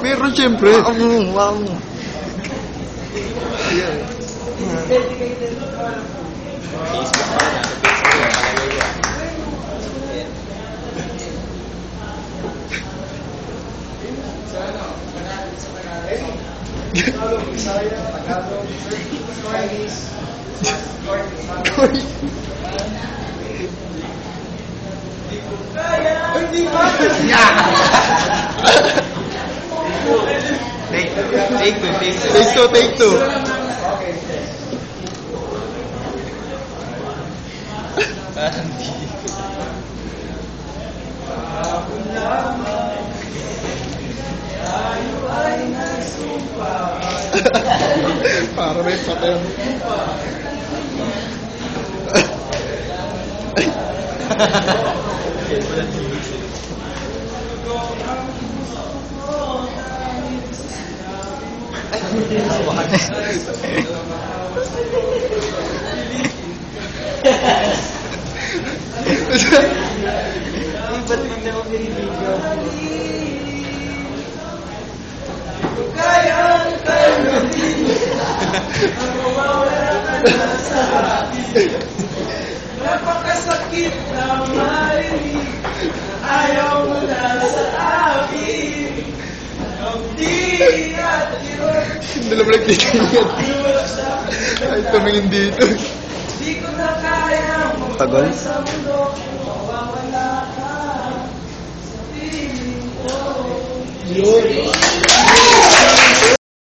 Meron siyempre. Wow. Take two. Para may pattern. Ba't hindi mo pinibidyo? Napakasakit na marinig. Ayaw mo na sa akin. Ang di at yun. Hindi naman nagtitingin. Ay, tumingin dito. Di ko na kaya Tagal? sa mundo. Mawawala ka sa piling ko. Yun.